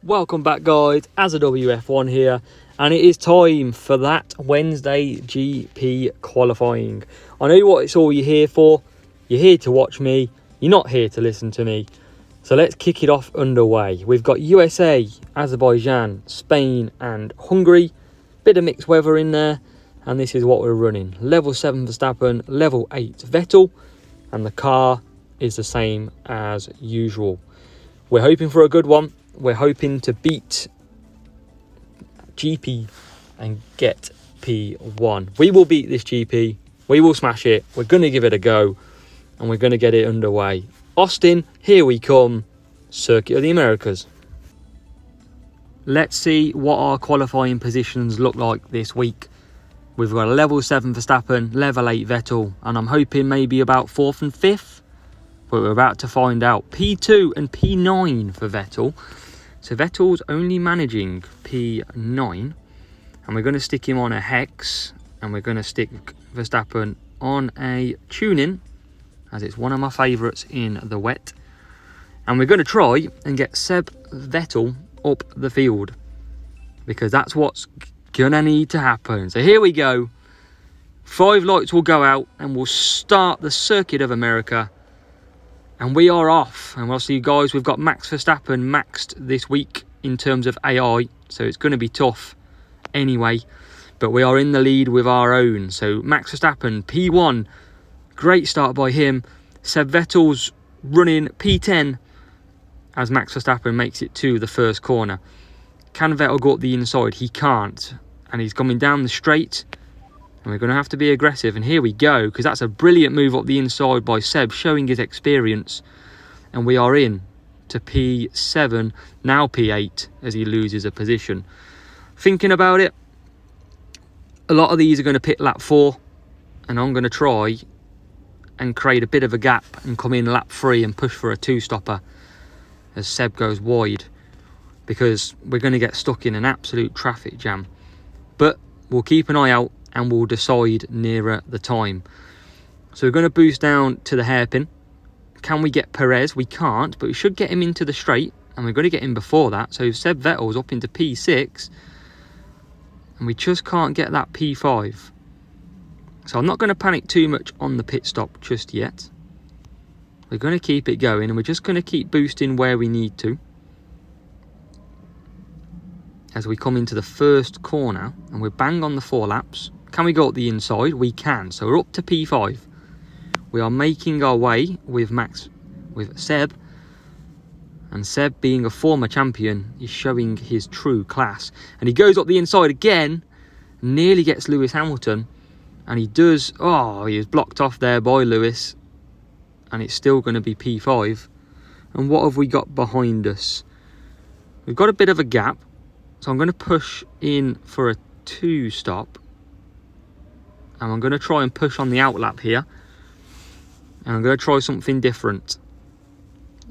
Welcome back, guys. AzerWF1 here, and it is time for that Wednesday GP qualifying. I know what it's all you're here for. You're here to watch me. You're not here to listen to me. So let's kick it off underway. We've got USA, Azerbaijan, Spain and Hungary. Bit of mixed weather in there, and this is what we're running. Level 7 Verstappen, level 8 Vettel, and the car is the same as usual. We're hoping for a good one. We're hoping to beat GP and get P1. We will beat this GP. We will smash it. We're going to give it a go, and we're going to get it underway. Austin, here we come. Circuit of the Americas. Let's see what our qualifying positions look like this week. We've got a level 7 Verstappen, level 8 Vettel, and I'm hoping maybe about 4th and 5th. But we're about to find out. P2 and P9 for Vettel. So Vettel's only managing P9. And we're going to stick him on a hex. And we're going to stick Verstappen on a tuning, as it's one of my favourites in the wet. And we're going to try and get Seb Vettel up the field, because that's what's going to need to happen. So here we go. 5 lights will go out and we'll start the Circuit of America. And we are off. And we'll see, guys, we've got Max Verstappen maxed this week in terms of AI. So it's going to be tough anyway. But we are in the lead with our own. So Max Verstappen, P1. Great start by him. Seb Vettel's running P10 as Max Verstappen makes it to the first corner. Can Vettel go up the inside? He can't. And he's coming down the straight. And we're going to have to be aggressive. And here we go, because that's a brilliant move up the inside by Seb, showing his experience. And we are in to P7, now P8, as he loses a position. Thinking about it, a lot of these are going to pit lap 4. And I'm going to try and create a bit of a gap and come in lap 3 and push for a 2-stopper as Seb goes wide, because we're going to get stuck in an absolute traffic jam. But we'll keep an eye out and we'll decide nearer the time. So we're going to boost down to the hairpin. Can we get Perez? We can't, but we should get him into the straight, and we're going to get him before that. So Seb Vettel's up into P6, and we just can't get that P5. So I'm not going to panic too much on the pit stop just yet. We're going to keep it going, and we're just going to keep boosting where we need to. As we come into the first corner, and we're bang on the 4 laps. Can we go up the inside? We can. So we're up to P5. We are making our way with Seb. And Seb, being a former champion, is showing his true class. And he goes up the inside again. Nearly gets Lewis Hamilton. And he does... Oh, he is blocked off there by Lewis. And it's still going to be P5. And what have we got behind us? We've got a bit of a gap. So I'm going to push in for a 2-stop. And I'm going to try and push on the outlap here. And I'm going to try something different,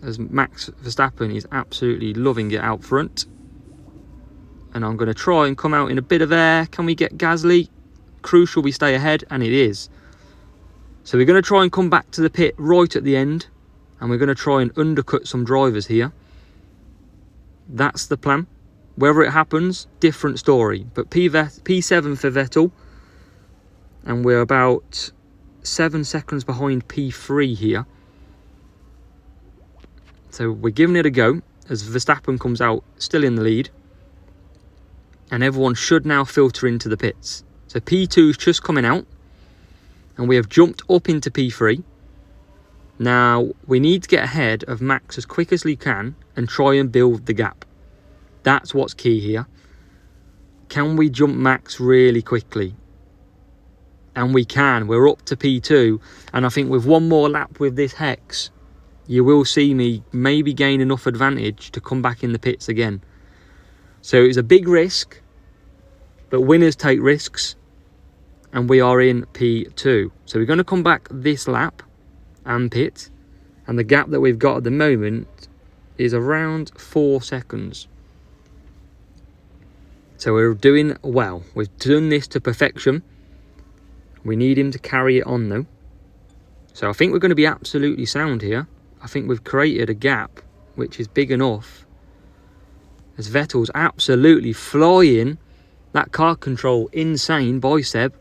as Max Verstappen is absolutely loving it out front. And I'm going to try and come out in a bit of air. Can we get Gasly? Crucial we stay ahead, and it is. So we're going to try and come back to the pit right at the end. And we're going to try and undercut some drivers here. That's the plan. Whether it happens, different story. But P7 for Vettel. And we're about 7 seconds behind P3 here. So we're giving it a go as Verstappen comes out still in the lead. And everyone should now filter into the pits. So P2 is just coming out. And we have jumped up into P3. Now we need to get ahead of Max as quick as we can and try and build the gap. That's what's key here. Can we jump Max really quickly? And we can. We're up to P2. And I think with one more lap with this hex, you will see me maybe gain enough advantage to come back in the pits again. So it's a big risk, but winners take risks. And we are in P2. So we're going to come back this lap and pit. And the gap that we've got at the moment is around 4 seconds. So we're doing well. We've done this to perfection. We need him to carry it on though. So I think we're going to be absolutely sound here. I think we've created a gap which is big enough as Vettel's absolutely flying. That car control insane by Seb.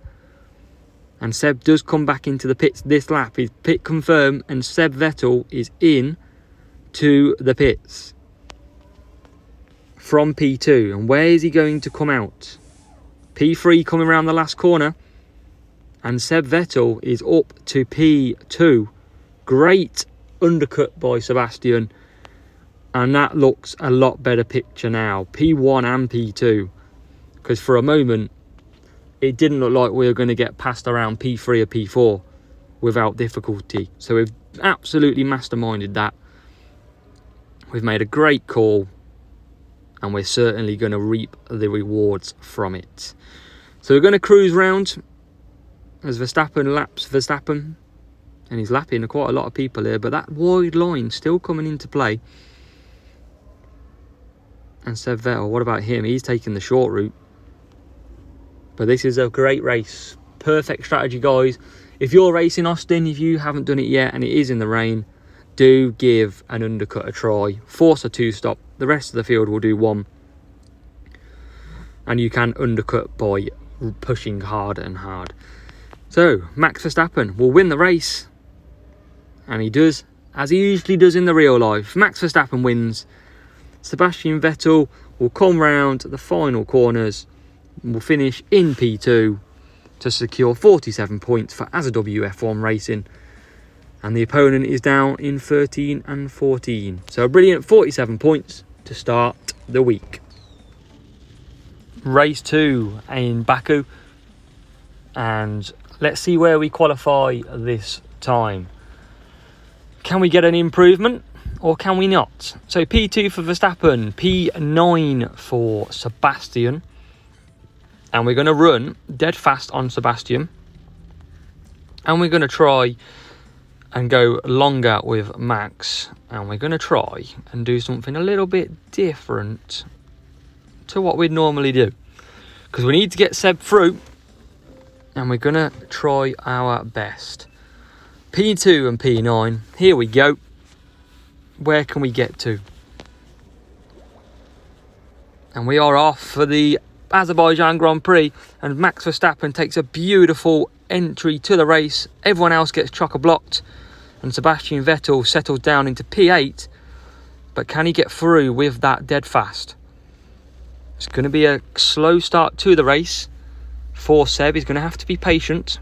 And Seb does come back into the pits this lap. His pit confirmed and Seb Vettel is in to the pits from P2. And where is he going to come out? P3 coming around the last corner. And Seb Vettel is up to P2. Great undercut by Sebastian. And that looks a lot better picture now. P1 and P2. Because for a moment, it didn't look like we were going to get past around P3 or P4 without difficulty. So we've absolutely masterminded that. We've made a great call. And we're certainly going to reap the rewards from it. So we're going to cruise round as Verstappen laps Verstappen. And he's lapping quite a lot of people here. But that wide line still coming into play. And Seb Vettel, what about him? He's taking the short route. But this is a great race. Perfect strategy, guys. If you're racing Austin, if you haven't done it yet and it is in the rain, do give an undercut a try. Force a two-stop. The rest of the field will do one. And you can undercut by pushing hard and hard. So, Max Verstappen will win the race. And he does, as he usually does in the real life. Max Verstappen wins. Sebastian Vettel will come round the final corners. Will finish in P2 to secure 47 points for Azerbaijan F1 Racing. And the opponent is down in 13 and 14. So a brilliant 47 points to start the week. Race 2 in Baku. And let's see where we qualify this time. Can we get an improvement or can we not? So P2 for Verstappen, P9 for Sebastian. And we're going to run dead fast on Sebastian. And we're going to try and go longer with Max. And we're going to try and do something a little bit different to what we'd normally do. Because we need to get Seb through. And we're going to try our best. P2 and P9. Here we go. Where can we get to? And we are off for the Azerbaijan Grand Prix, and Max Verstappen takes a beautiful entry to the race. Everyone else gets chock-a-blocked, and Sebastian Vettel settles down into P8. But can he get through with that dead fast? It's going to be a slow start to the race for Seb. He's going to have to be patient.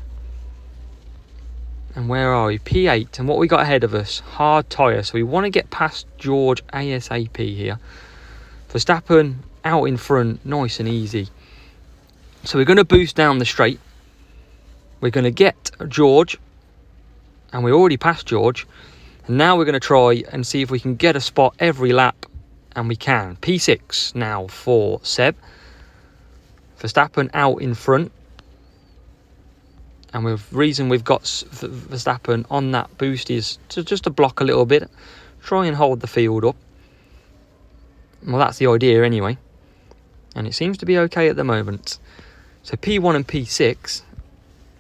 And where are we? P8. And what we got ahead of us? Hard tyre. So we want to get past George ASAP here. Verstappen out in front, nice and easy. So we're going to boost down the straight. We're going to get George. And we already passed George. And now we're going to try and see if we can get a spot every lap. And we can. P6 now for Seb. Verstappen out in front. And the reason we've got Verstappen on that boost is just to block a little bit. Try and hold the field up. Well, that's the idea anyway. And it seems to be okay at the moment. So P1 and P6.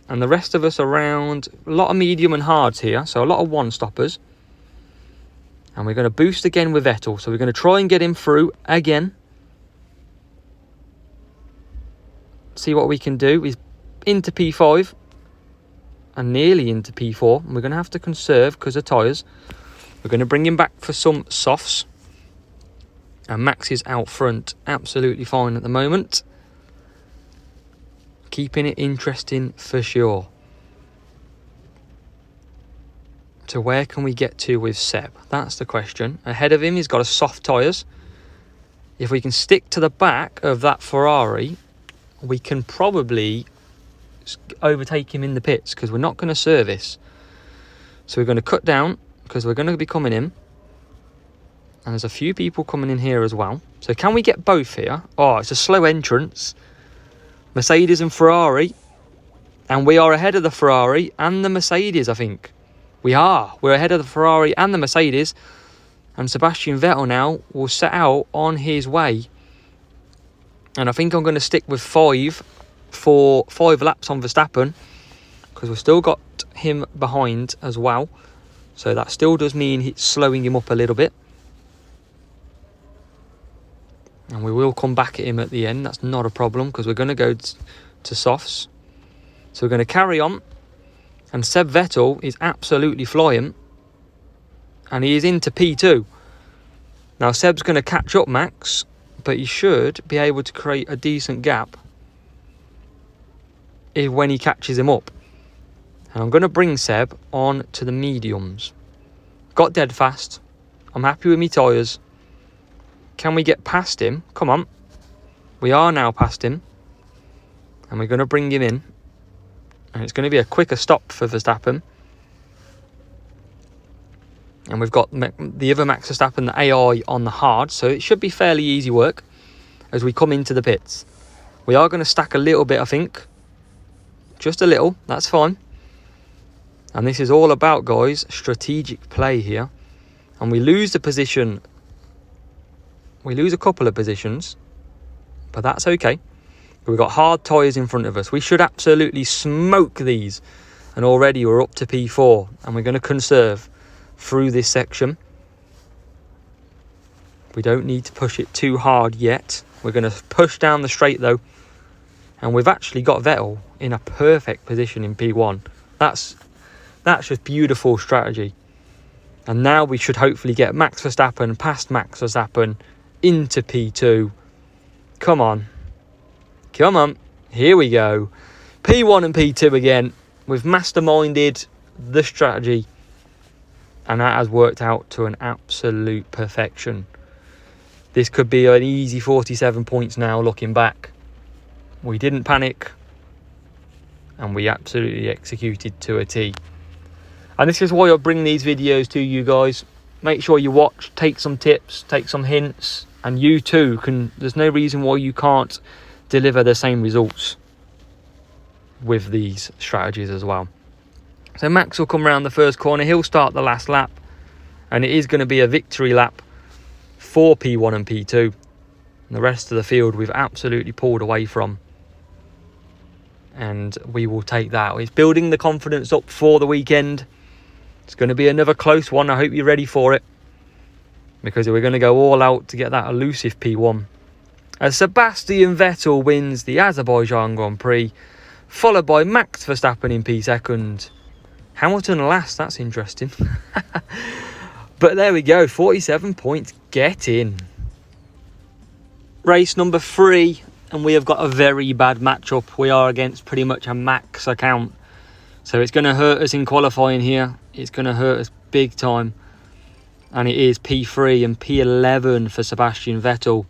And the rest of us around. A lot of medium and hards here. So a lot of one-stoppers. And we're going to boost again with Vettel. So we're going to try and get him through again. See what we can do. He's into P5. And nearly into P4. And we're going to have to conserve because of tyres. We're going to bring him back for some softs. And Max is out front, absolutely fine at the moment. Keeping it interesting for sure. So where can we get to with Seb? That's the question. Ahead of him, he's got a soft tyres. If we can stick to the back of that Ferrari, we can probably overtake him in the pits because we're not going to service. So we're going to cut down because we're going to be coming in. And there's a few people coming in here as well. So can we get both here? Oh, it's a slow entrance. Mercedes and Ferrari. And we are ahead of the Ferrari and the Mercedes, I think. We are. We're ahead of the Ferrari and the Mercedes. And Sebastian Vettel now will set out on his way. And I think I'm going to stick with 5 for 5 laps on Verstappen. Because we've still got him behind as well. So that still does mean it's slowing him up a little bit. And we will come back at him at the end. That's not a problem because we're going to go to softs. So we're going to carry on. And Seb Vettel is absolutely flying. And he is into P2. Now Seb's going to catch up Max, but he should be able to create a decent gap when he catches him up. And I'm going to bring Seb on to the mediums. Got dead fast. I'm happy with my tyres. Can we get past him? Come on. We are now past him. And we're going to bring him in. And it's going to be a quicker stop for Verstappen. And we've got the other Max Verstappen, the AI, on the hard. So it should be fairly easy work as we come into the pits. We are going to stack a little bit, I think. Just a little. That's fine. And this is all about, guys, strategic play here. And we lose the position. We lose a couple of positions. But that's okay. We've got hard tyres in front of us. We should absolutely smoke these. And already we're up to P4. And we're going to conserve through this section. We don't need to push it too hard yet. We're going to push down the straight though. And we've actually got Vettel in a perfect position in P1. That's just beautiful strategy. And now we should hopefully get Max Verstappen past Max Verstappen into P2. Come on. Come on. Here we go. P1 and P2 again. We've masterminded the strategy. And that has worked out to an absolute perfection. This could be an easy 47 points now looking back. We didn't panic. And we absolutely executed to a T. And this is why I bring these videos to you guys. Make sure you watch, take some tips, take some hints. And you too can, there's no reason why you can't deliver the same results with these strategies as well. So Max will come around the first corner. He'll start the last lap. And it is going to be a victory lap for P1 and P2. And the rest of the field we've absolutely pulled away from. And we will take that. It's building the confidence up for the weekend. It's going to be another close one. I hope you're ready for it. Because we're going to go all out to get that elusive P1. As Sebastian Vettel wins the Azerbaijan Grand Prix. Followed by Max Verstappen in P2. Hamilton last. That's interesting. But there we go. 47 points. Get in. Race number 3. And we have got a very bad matchup. We are against pretty much a max account. So it's going to hurt us in qualifying here. It's going to hurt us big time. And it is P3 and P11 for Sebastian Vettel.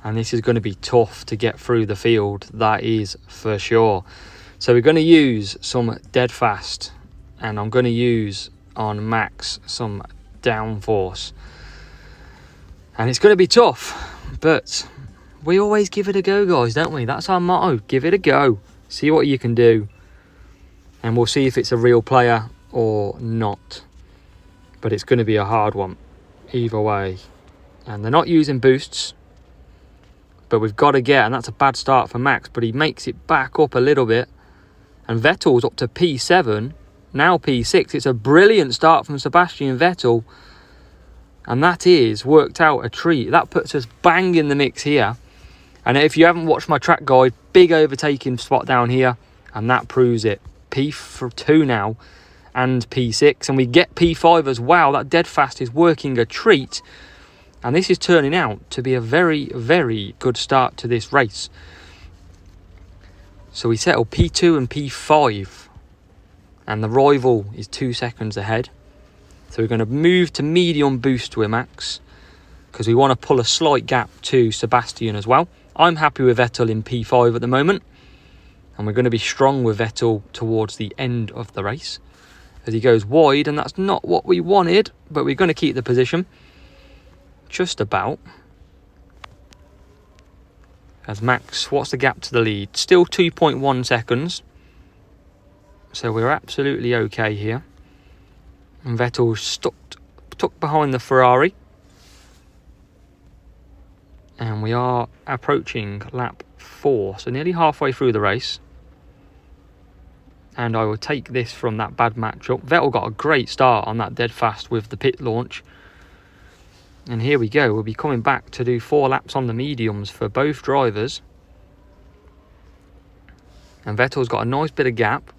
And this is going to be tough to get through the field. That is for sure. So we're going to use some dead fast. And I'm going to use on Max some downforce. And it's going to be tough. But we always give it a go, guys, don't we? That's our motto. Give it a go. See what you can do. And we'll see if it's a real player or not. But it's going to be a hard one. Either way. And they're not using boosts. But we've got to get, and that's a bad start for Max. But he makes it back up a little bit. And Vettel's up to P7. Now P6. It's a brilliant start from Sebastian Vettel. And that is worked out a treat. That puts us bang in the mix here. And if you haven't watched my track guide, big overtaking spot down here. And that proves it. P2 now and P6. And we get P5 as well. That dead fast is working a treat. And this is turning out to be a very, very good start to this race. So we settle P2 and P5. And the rival is 2 seconds ahead. So we're going to move to medium boost with Max. Because we want to pull a slight gap to Sebastian as well. I'm happy with Vettel in P5 at the moment. And we're going to be strong with Vettel towards the end of the race. As he goes wide, and that's not what we wanted. But we're going to keep the position. Just about. As Max, what's the gap to the lead? Still 2.1 seconds. So we're absolutely okay here. And Vettel stuck behind the Ferrari. And we are approaching lap 4. So nearly halfway through the race. And I will take this from that bad matchup. Vettel got a great start on that dead fast with the pit launch. And here we go. We'll be coming back to do 4 laps on the mediums for both drivers. And Vettel's got a nice bit of gap,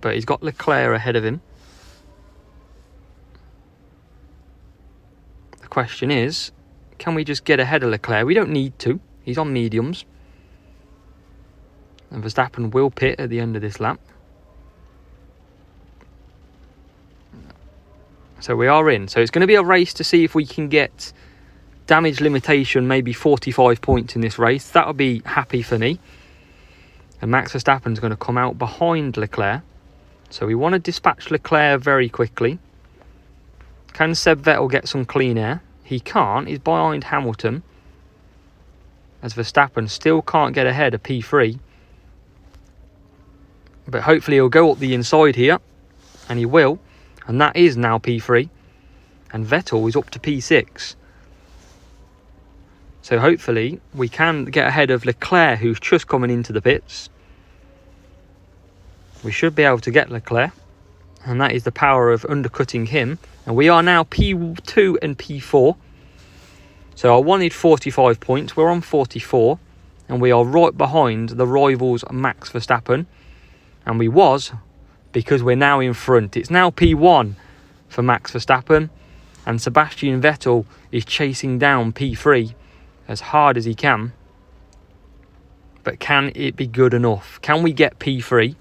but he's got Leclerc ahead of him. The question is, can we just get ahead of Leclerc? We don't need to. He's on mediums. And Verstappen will pit at the end of this lap. So we are in. So it's going to be a race to see if we can get damage limitation, maybe 45 points in this race. That would be happy for me. And Max Verstappen's going to come out behind Leclerc. So we want to dispatch Leclerc very quickly. Can Seb Vettel get some clean air? He can't. He's behind Hamilton. As Verstappen still can't get ahead of P3. But hopefully he'll go up the inside here. And he will. And that is now P3. And Vettel is up to P6. So hopefully we can get ahead of Leclerc, who's just coming into the pits. We should be able to get Leclerc. And that is the power of undercutting him. And we are now P2 and P4. So I wanted 45 points. We're on 44. And we are right behind the rivals Max Verstappen. And we was, because we're now in front. It's now P1 for Max Verstappen. And Sebastian Vettel is chasing down P3 as hard as he can. But can it be good enough? Can we get P3?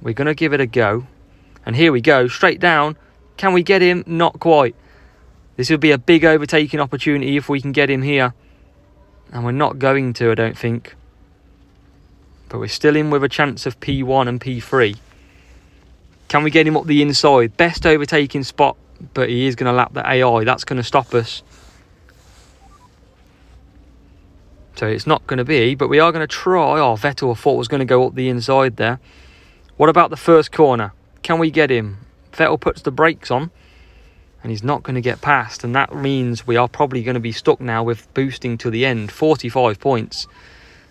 We're going to give it a go. And here we go, straight down. Can we get him? Not quite. This would be a big overtaking opportunity if we can get him here. And we're not going to, I don't think. But we're still in with a chance of P1 and P3. Can we get him up the inside? Best overtaking spot, but he is going to lap the AI. That's going to stop us. So it's not going to be, but we are going to try. Oh, Vettel I thought was going to go up the inside there. What about the first corner? Can we get him? Vettel puts the brakes on and he's not going to get past. And that means we are probably going to be stuck now with boosting to the end. 45 points.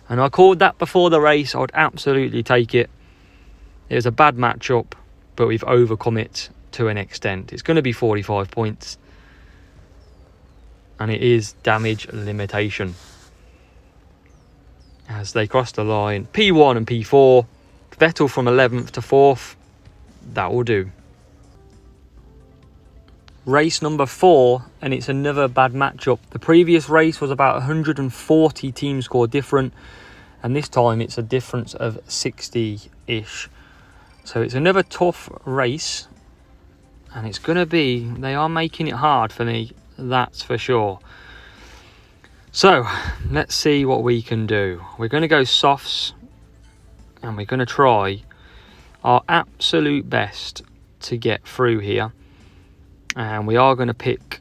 And I called that before the race. I would absolutely take it. It was a bad matchup, but we've overcome it to an extent. It's going to be 45 points. And it is damage limitation. As they cross the line. P1 and P4. Vettel from 11th to 4th. That will do. Race number 4, and it's another bad matchup. The previous race was about 140 team score different, and this time it's a difference of 60-ish. So it's another tough race, and it's going to be, they are making it hard for me, that's for sure. So, let's see what we can do. We're going to go softs. And we're going to try our absolute best to get through here. And we are going to pick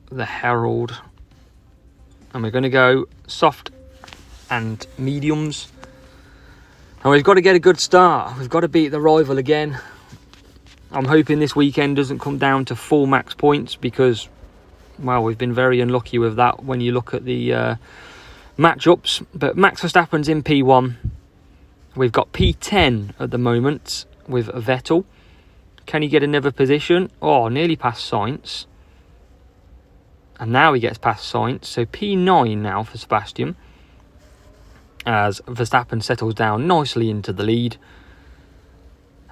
the Herald. And we're going to go soft and mediums. And we've got to get a good start. We've got to beat the rival again. I'm hoping this weekend doesn't come down to full max points. Because, well, we've been very unlucky with that when you look at the matchups. But Max Verstappen's in P1. We've got P10 at the moment with Vettel. Can he get another position? Oh, nearly past Sainz. And now he gets past Sainz. So P9 now for Sebastian. As Verstappen settles down nicely into the lead.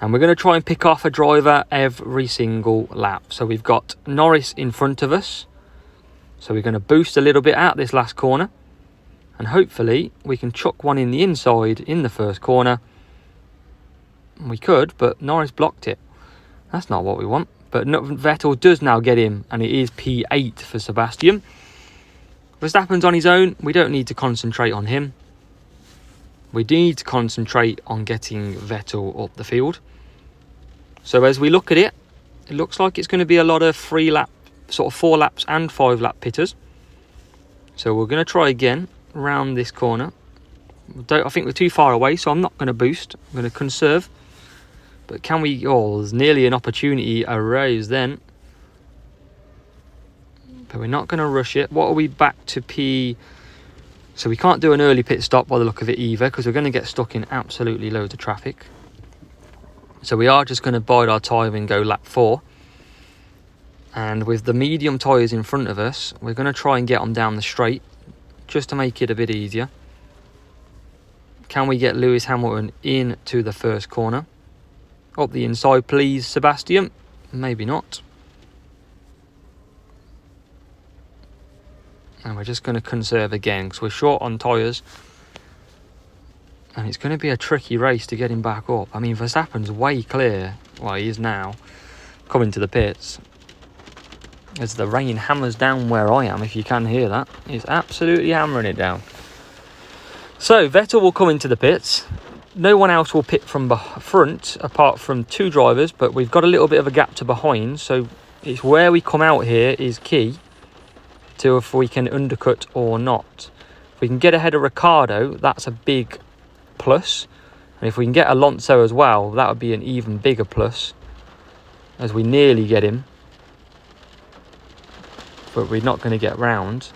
And we're going to try and pick off a driver every single lap. So we've got Norris in front of us. So we're going to boost a little bit out this last corner. And hopefully we can chuck one in the inside in the first corner. We could, but Norris blocked it. That's not what we want. But Vettel does now get him, and it is P8 for Sebastian. Verstappen's on his own. We don't need to concentrate on him. We do need to concentrate on getting Vettel up the field. So as we look at it, it looks like it's going to be a lot of 3 lap, sort of 4 laps and 5 lap pitters. So we're going to try again. Around this corner. I think we're too far away, so I'm not going to boost. I'm going to conserve. But can we... Oh, there's nearly an opportunity arose then. But we're not going to rush it. What are we back to P... So we can't do an early pit stop by the look of it either, because we're going to get stuck in absolutely loads of traffic. So we are just going to bide our time and go lap 4. And with the medium tyres in front of us, we're going to try and get them down the straight, just to make it a bit easier. Can we get Lewis Hamilton into the first corner? Up the inside, please, Sebastian. Maybe not. And we're just going to conserve again, because we're short on tyres. And it's going to be a tricky race to get him back up. I mean, Verstappen's way clear. Well, he is now, coming to the pits. As the rain hammers down where I am, if you can hear that. It's absolutely hammering it down. So, Vettel will come into the pits. No one else will pit from front, apart from 2 drivers. But we've got a little bit of a gap to behind. So, it's where we come out here is key to if we can undercut or not. If we can get ahead of Ricciardo, that's a big plus. And if we can get Alonso as well, that would be an even bigger plus. As we nearly get him. But we're not going to get round.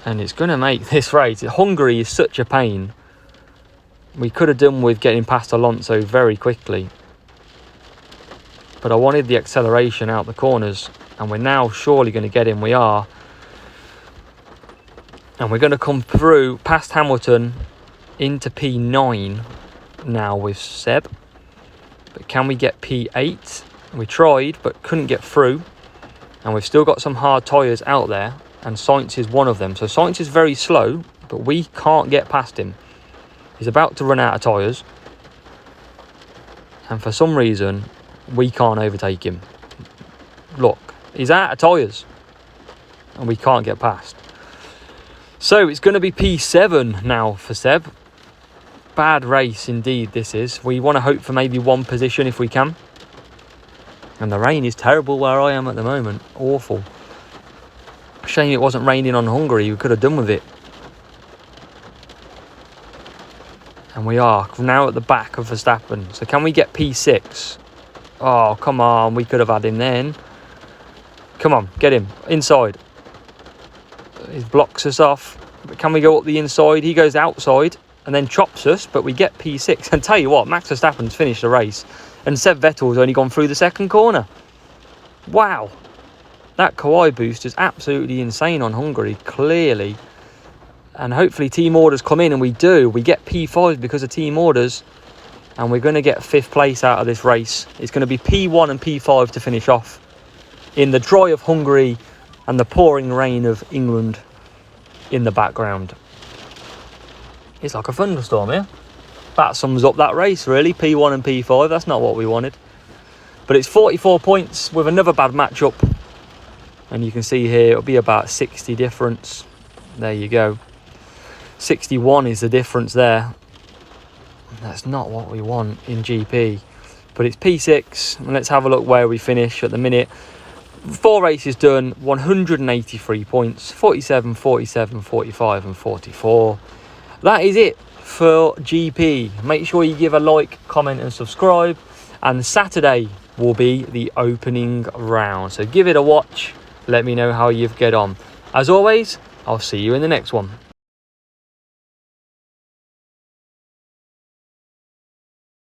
And it's going to make this race. Hungary is such a pain. We could have done with getting past Alonso very quickly. But I wanted the acceleration out the corners. And we're now surely going to get him. We are. And we're going to come through past Hamilton into P9 now with Seb. But can we get P8? We tried but couldn't get through. And we've still got some hard tyres out there. And Sainz is one of them. So Sainz is very slow, but we can't get past him. He's about to run out of tyres. And for some reason, we can't overtake him. Look, he's out of tyres. And we can't get past. So it's going to be P7 now for Seb. Bad race indeed this is. We want to hope for maybe 1 position if we can. And the rain is terrible where I am at the moment. Awful. Shame it wasn't raining on Hungary. We could have done with it. And we are now at the back of Verstappen. So can we get P6? Oh, come on. We could have had him then. Come on, get him. Inside. He blocks us off. But can we go up the inside? He goes outside and then chops us. But we get P6. And tell you what, Max Verstappen's finished the race. And Seb Vettel's only gone through the second corner. Wow. That Kawhi boost is absolutely insane on Hungary, clearly. And hopefully team orders come in, and we do. We get P5 because of team orders. And we're going to get 5th place out of this race. It's going to be P1 and P5 to finish off. In the dry of Hungary and the pouring rain of England in the background. It's like a thunderstorm here. That sums up that race, really. P1 and P5. That's not what we wanted. But it's 44 points with another bad matchup. And you can see here, it'll be about 60 difference. There you go. 61 is the difference there. That's not what we want in GP. But it's P6. And let's have a look where we finish at the minute. 4 races done. 183 points. 47, 47, 45 and 44. That is it for GP. Make sure you give a like, comment and subscribe. And Saturday will be the opening round. So give it a watch. Let me know how you get on. As always, I'll see you in the next one.